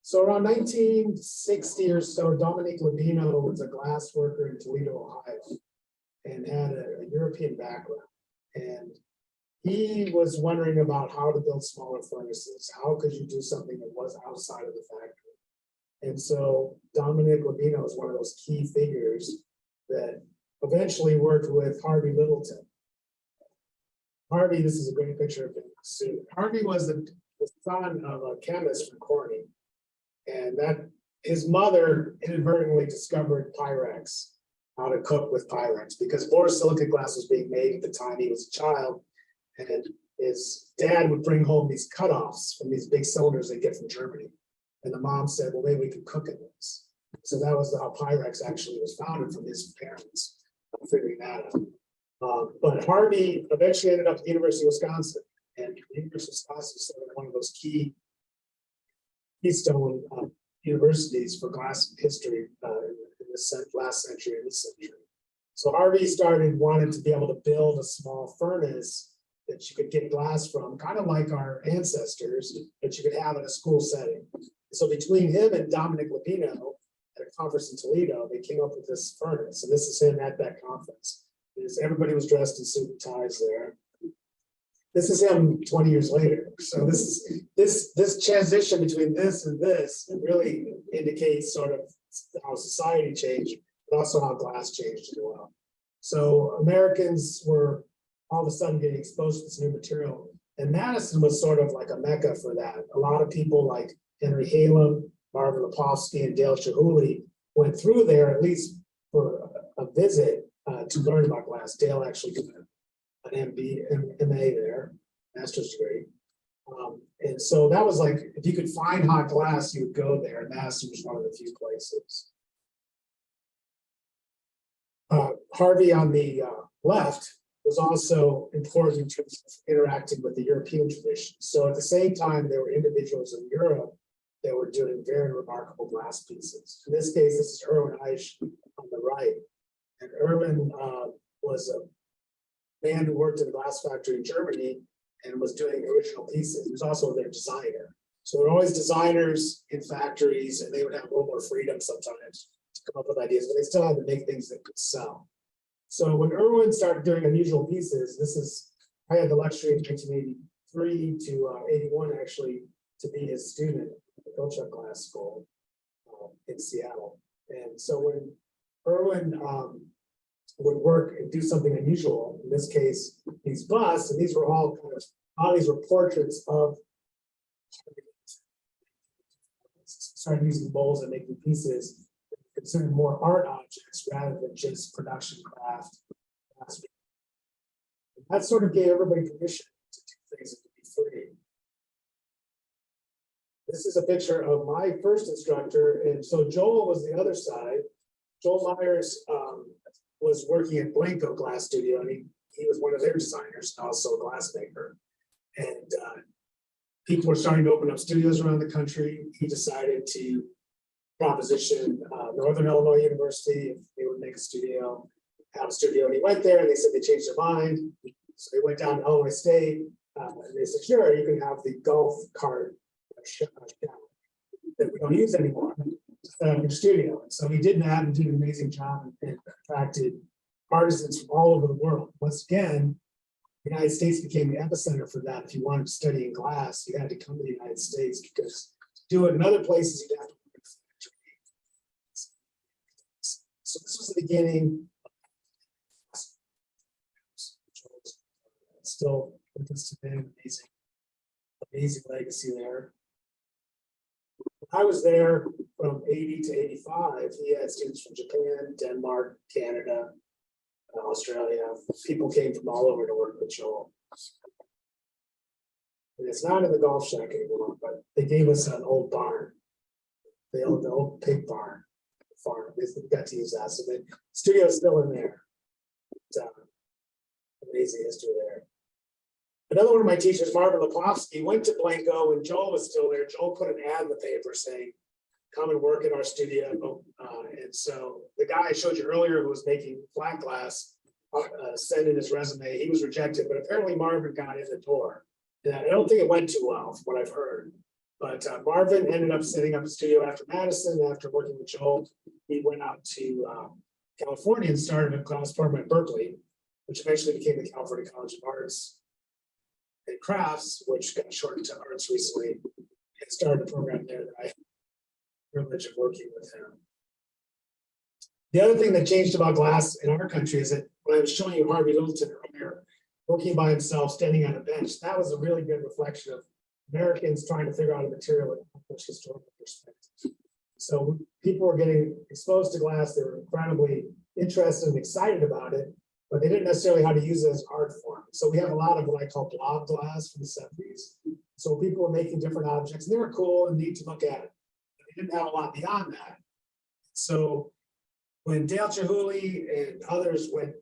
So around 1960 or so, Dominique Labino was a glass worker in Toledo, Ohio, and had a European background. And he was wondering about how to build smaller furnaces. How could you do something that was outside of the factory? And so Dominique Labino is one of those key figures that eventually worked with Harvey Littleton. Harvey, this is a great picture of him. Harvey was the son of a chemist from Corning. And that his mother inadvertently discovered Pyrex, how to cook with Pyrex, because borosilicate glass was being made at the time he was a child. And his dad would bring home these cutoffs from these big cylinders they get from Germany. And the mom said, well, maybe we could cook in this. So that was how Pyrex actually was founded, from his parents figuring that out. But Harvey eventually ended up at the University of Wisconsin. And the University of Wisconsin is sort of one of those keystone universities for glass history in this last century and this century. So Harvey started wanting to be able to build a small furnace that you could get glass from, kind of like our ancestors, that you could have in a school setting. So between him and Dominique Labino at a conference in Toledo, they came up with this furnace. And this is him at that conference. Everybody was dressed in suit and ties there. This is him 20 years later. So this transition between this and this really indicates sort of how society changed, but also how glass changed as well. So Americans were all of a sudden getting exposed to this new material. And Madison was sort of like a mecca for that. A lot of people like Henry Halem, Marvin Lepofsky, and Dale Chihuly went through there at least for a visit to learn about glass. Dale actually got an MA there, master's degree. And so that was like, if you could find hot glass, you would go there. And Madison was one of the few places. Harvey on the left was also important in terms of interacting with the European tradition. So at the same time, there were individuals in Europe that were doing very remarkable glass pieces. In this case, this is Erwin Heisch on the right. And Erwin was a man who worked in a glass factory in Germany and was doing original pieces. He was also their designer. So there were always designers in factories, and they would have a little more freedom sometimes to come up with ideas, but they still had to make things that could sell. So when Erwin started doing unusual pieces, I had the luxury in 1983 to 81 actually to be his student at the Trenchard Glass School in Seattle. And so when Erwin would work and do something unusual, in this case, these busts, and these were all these were portraits of, started using molds and making pieces considered more art objects rather than just production craft. And that sort of gave everybody permission to do things and to be free. This is a picture of my first instructor, and so Joel was the other side. Joel Myers was working at Blanco Glass Studio, and he was one of their designers and also a glass maker. And people were starting to open up studios around the country. He decided to proposition Northern Illinois University if they would make a studio, have a studio. And he went there, and they said they changed their mind. So they went down to Illinois State, and they said, sure, you can have the golf cart that we don't use anymore in your studio. And so he did that and did an amazing job and attracted artisans from all over the world. Once again, the United States became the epicenter for that. If you wanted to study in glass, you had to come to the United States, because to do it in other places, you'd have to work in a factory. So this was the beginning. Still with us today, amazing legacy there. I was there from 80 to 85. He had students from Japan, Denmark, Canada, Australia. People came from all over to work with Joel. And it's not in the golf shack anymore, but they gave us an old barn. They owned the old pig barn farm. They got to use that. So the studio is still in there. It's, amazing history there. Another one of my teachers, Marvin Lepofsky, went to Blanco when Joel was still there. Joel put an ad in the paper saying, come and work in our studio. And so the guy I showed you earlier who was making flat glass sent in his resume. He was rejected, but apparently Marvin got in the door. And I don't think it went too well, from what I've heard. But Marvin ended up setting up a studio after Madison. After working with Joel, he went out to California and started a class program at Berkeley, which eventually became the California College of Arts and Crafts, which got shortened to Arts recently, and started a program there that I had the privilege of working with him. The other thing that changed about glass in our country is that when I was showing you Harvey Littleton earlier, working by himself, standing on a bench, that was a really good reflection of Americans trying to figure out a material from a historical perspective. So people were getting exposed to glass, they were incredibly interested and excited about it, but they didn't necessarily know how to use it as art form. So we have a lot of what I call blob glass from the 70s. So people were making different objects, and they were cool and neat to look at. They didn't have a lot beyond that. So when Dale Chihuly and others went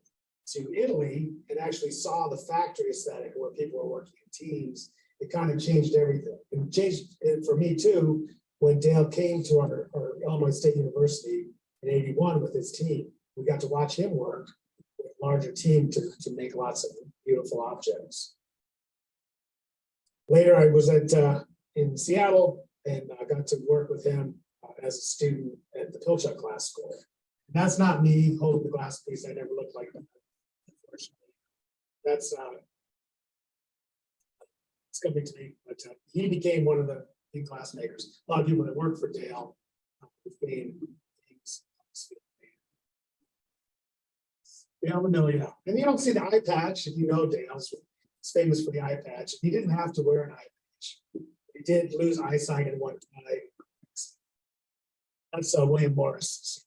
to Italy and actually saw the factory aesthetic where people were working in teams, it kind of changed everything. It changed it for me too, when Dale came to our Illinois State University in '81 with his team. We got to watch him work with a larger team to make lots of beautiful objects. Later, I was in Seattle and I got to work with him as a student at the Pilchuck Glass School. And that's not me holding the glass piece. I never looked like that, unfortunately. That's it's coming to me. But he became one of the big glass makers. A lot of people that work for Dale became things. Dale Manilio. And you don't see the eye patch if you know Dale's famous for the eye patch. He didn't have to wear an eye patch. He did lose eyesight in one eye. That's William Morris.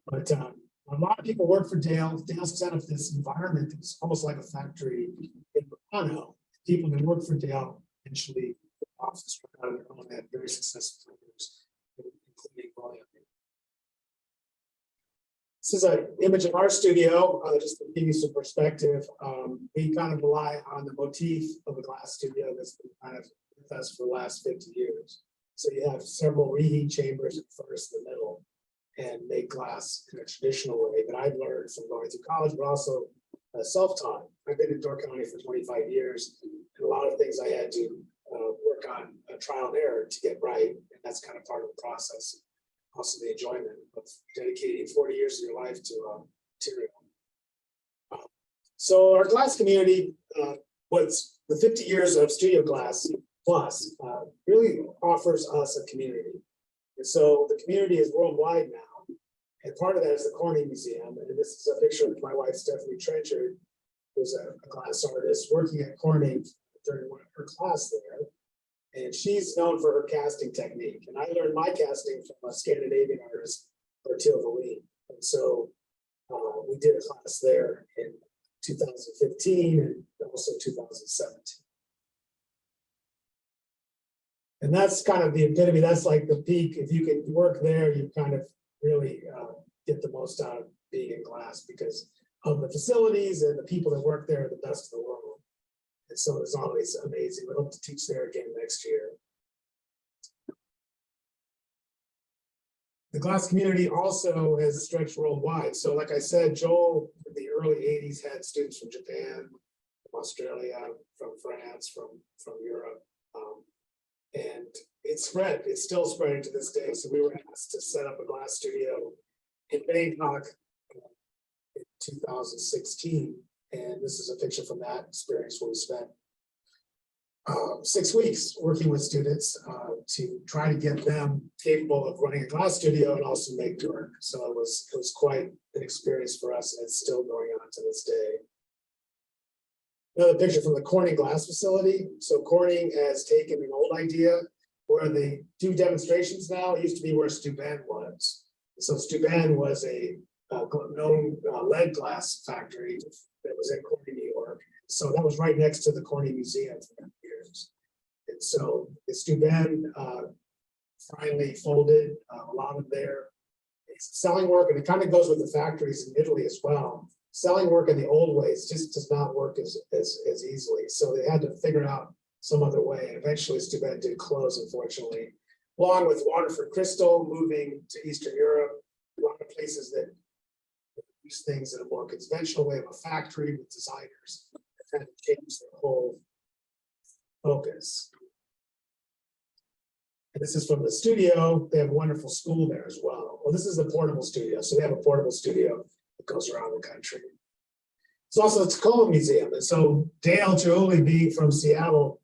But a lot of people work for Dale. Dale set up this environment that was almost like a factory in Milano. People that work for Dale eventually office out of their own had very successful careers, including William. This is an image of our studio, just to give you some perspective. We kind of rely on the motif of a glass studio that's been kind of with us for the last 50 years. So you have several reheat chambers at first, in the middle, and make glass in a traditional way that I've learned from going through college, but also self-taught. I've been in Door County for 25 years, and a lot of things I had to work on trial and error to get right, and that's kind of part of the process. Also the enjoyment of dedicating 40 years of your life to material. So our glass community was the 50 years of Studio Glass Plus really offers us a community. And so the community is worldwide now. And part of that is the Corning Museum. And this is a picture of my wife, Stephanie Trenchard, who's a glass artist working at Corning during one of her class there. And she's known for her casting technique. And I learned my casting from a Scandinavian artist, Bertil Wallin. And so we did a class there in 2015 and also 2017. And that's kind of the epitome, that's like the peak. If you can work there, you kind of really get the most out of being in glass because of the facilities and the people that work there are the best in the world. And so it's always amazing. We hope to teach there again next year. The glass community also has stretched worldwide. So like I said, Joel in the early 80s had students from Japan, from Australia, from France, from Europe. And it spread, it's still spreading to this day. So we were asked to set up a glass studio in Bangkok in 2016. And this is a picture from that experience where we spent 6 weeks working with students to try to get them capable of running a glass studio and also make work. So it was quite an experience for us, and it's still going on to this day. Another picture from the Corning glass facility. So Corning has taken an old idea where they do demonstrations now. It used to be where Steuben was. So Steuben was a known lead glass factory that was in Corning, New York. So that was right next to the Corning Museum for many years. And so the Steuben finally folded a lot of their selling work, and it kind of goes with the factories in Italy as well. Selling work in the old ways just does not work as easily. So they had to figure out some other way. And eventually Steuben did close, unfortunately, along with Waterford Crystal moving to Eastern Europe, a lot of places that use things in a more conventional way of a factory with designers that had to change their whole focus. And this is from the studio. They have a wonderful school there as well. Well, this is the portable studio. So they have a portable studio that goes around the country. It's also the Tacoma Museum. And so Dale Chioli, being from Seattle,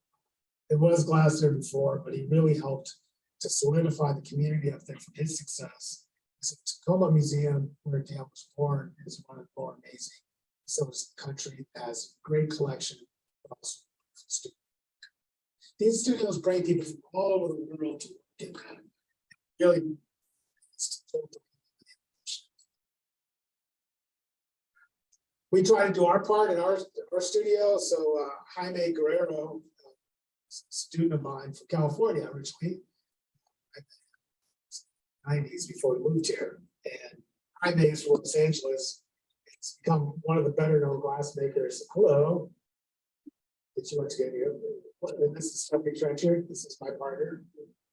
it was glass there before, but he really helped to solidify the community up there from his success. So the Tacoma Museum, where Dale was born, is one of the more amazing. So it's a country that has a great collection of also studios. These studios bring people from all over the world to work in that. Really, we try to do our part in our studio. So Jaime Guerrero, a student of mine from California originally, 90s before we moved here, and Jaime is from Los Angeles. It's become one of the better known glass makers. Hello. Did you want to get here? This is Stephanie Trenchard. This is my partner.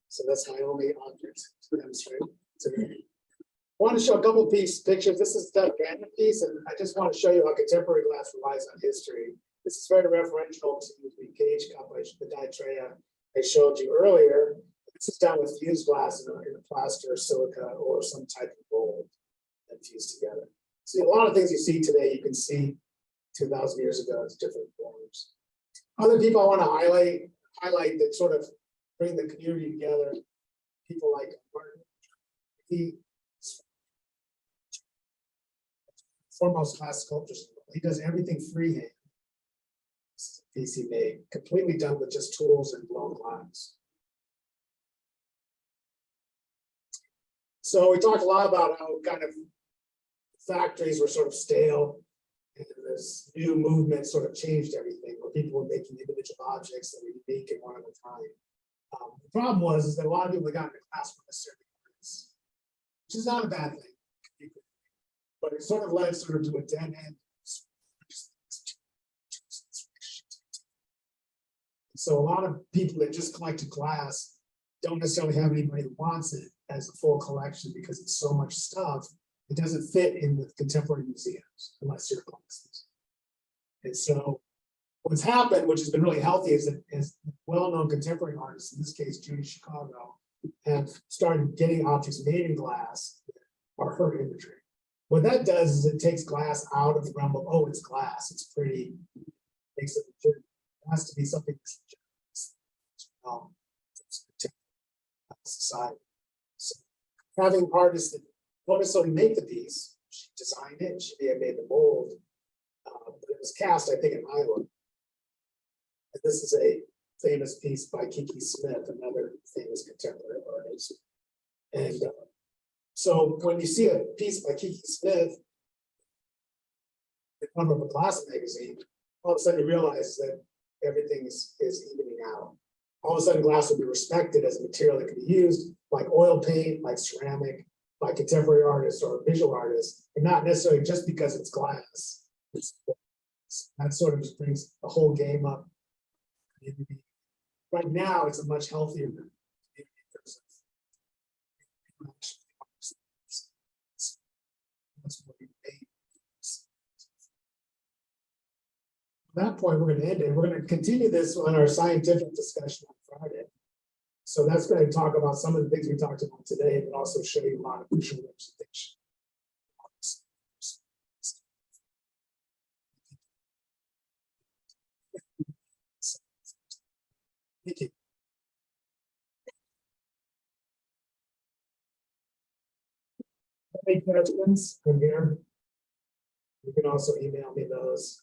So that's my only object to demonstrate today. I want to show a couple of pictures. This is the Granite piece, and I just want to show you how contemporary glass relies on history. This is very referential to the cage compilation, the Diatrea I showed you earlier. This is done with fused glass in a plaster, silica, or some type of mold and fused together. See, a lot of things you see today, you can see 2,000 years ago as different forms. Other people I want to highlight that sort of bring the community together. People like Martin. He foremost glass sculptors. He does everything freehand. This is a piece he made, completely done with just tools and blown glass. So we talked a lot about how kind of factories were sort of stale, and this new movement sort of changed everything, where people were making individual objects that were unique and one of a kind. The problem was that a lot of people that got into class were necessarily artists, which is not a bad thing, but it sort of led sort of to a dead end. So a lot of people that just collected glass don't necessarily have anybody who wants it as a full collection because it's so much stuff. It doesn't fit in with contemporary museums unless you're a glass museum. And so what's happened, which has been really healthy, is that well-known contemporary artists, in this case, Judy Chicago, have started getting objects made in glass or her imagery. What that does is it takes glass out of the realm of, oh, it's glass, it's pretty, makes it legitimate. It has to be something society. So having artists that don't necessarily make the piece, she designed it, she may have made the mold, but it was cast, I think, in Iowa. And this is a famous piece by Kiki Smith, another famous contemporary artist. And so when you see a piece by Kiki Smith, the cover of a glass magazine, all of a sudden you realize that everything is evening out. All of a sudden glass will be respected as a material that can be used like oil paint, like ceramic, by contemporary artists or visual artists, and not necessarily just because it's glass. That sort of just brings the whole game up. Right now, it's a much healthier community. At that point, we're going to end it. We're going to continue this on our scientific discussion on Friday. So that's going to talk about some of the things we talked about today, but also show you a lot of visual representation. Thank you. Any questions from here? You can also email me those.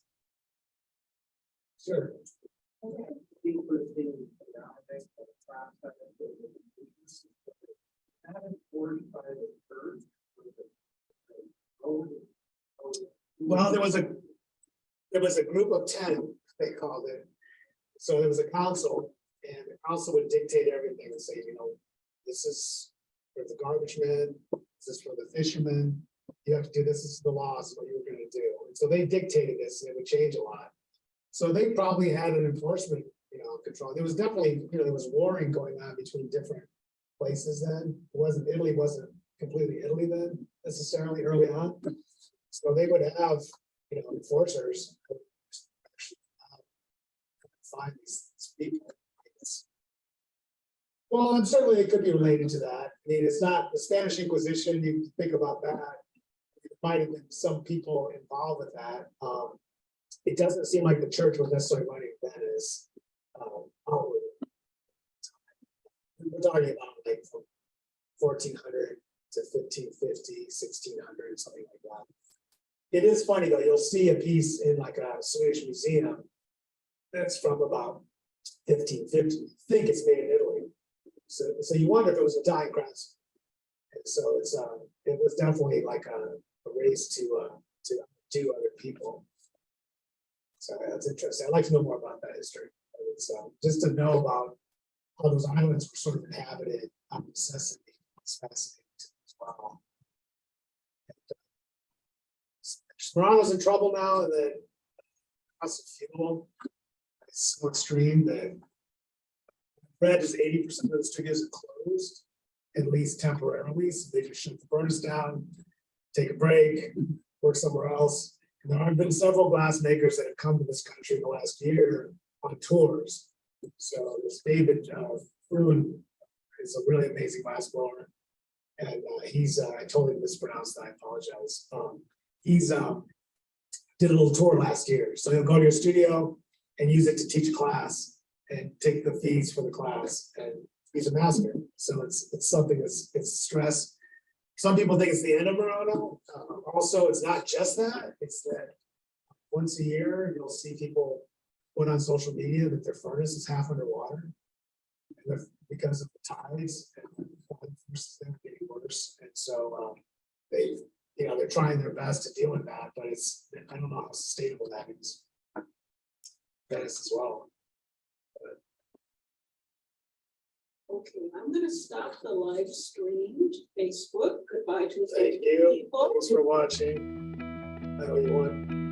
Sure. Well, there was a group of 10, they called it. So there was a council, and the council would dictate everything and say, you know, this is for the garbage men, this is for the fishermen. You have to do this is the laws, what you were gonna do. And so they dictated this, and it would change a lot. So they probably had an enforcement, control. There was definitely, there was warring going on between different places then. Italy wasn't completely Italy then necessarily early on. So they would have, enforcers who actually find these people. Well, and certainly it could be related to that. I mean, it's not the Spanish Inquisition. You think about that. It might have been some people involved with that. It doesn't seem like the church was necessarily running Venice. We're talking about like from 1400 to 1550, 1600, something like that. It is funny though, you'll see a piece in like a Swedish museum that's from about 1550. I think it's made in Italy. So you wonder if it was a dying craftsman. And so it was definitely like a race to do other people. So that's interesting. I'd like to know more about that history. It's just to know about how those islands were sort of inhabited out of necessity. It's fascinating as well. Toronto's in trouble now, and then cost of fuel is so extreme that red is 80% of the studios are closed, at least temporarily. So they just shut the furnace down, take a break, work somewhere else. And there have been several glass makers that have come to this country in the last year on tours. So this David Fruin is a really amazing glass blower. And he's, I totally mispronounced that, I apologize. He's did a little tour last year. So he'll go to your studio and use it to teach a class and take the fees for the class. And he's a master. So it's something it's stress. Some people think it's the end of Murano. Also, it's not just that, it's that once a year, you'll see people put on social media that their furnace is half underwater. And because of the tides, and they're getting worse. And so they're trying their best to deal with that, but I don't know how sustainable that is. That is as well. Okay, I'm gonna stop the live stream to Facebook. Goodbye to Thank you. people. Thanks for watching. I know you want.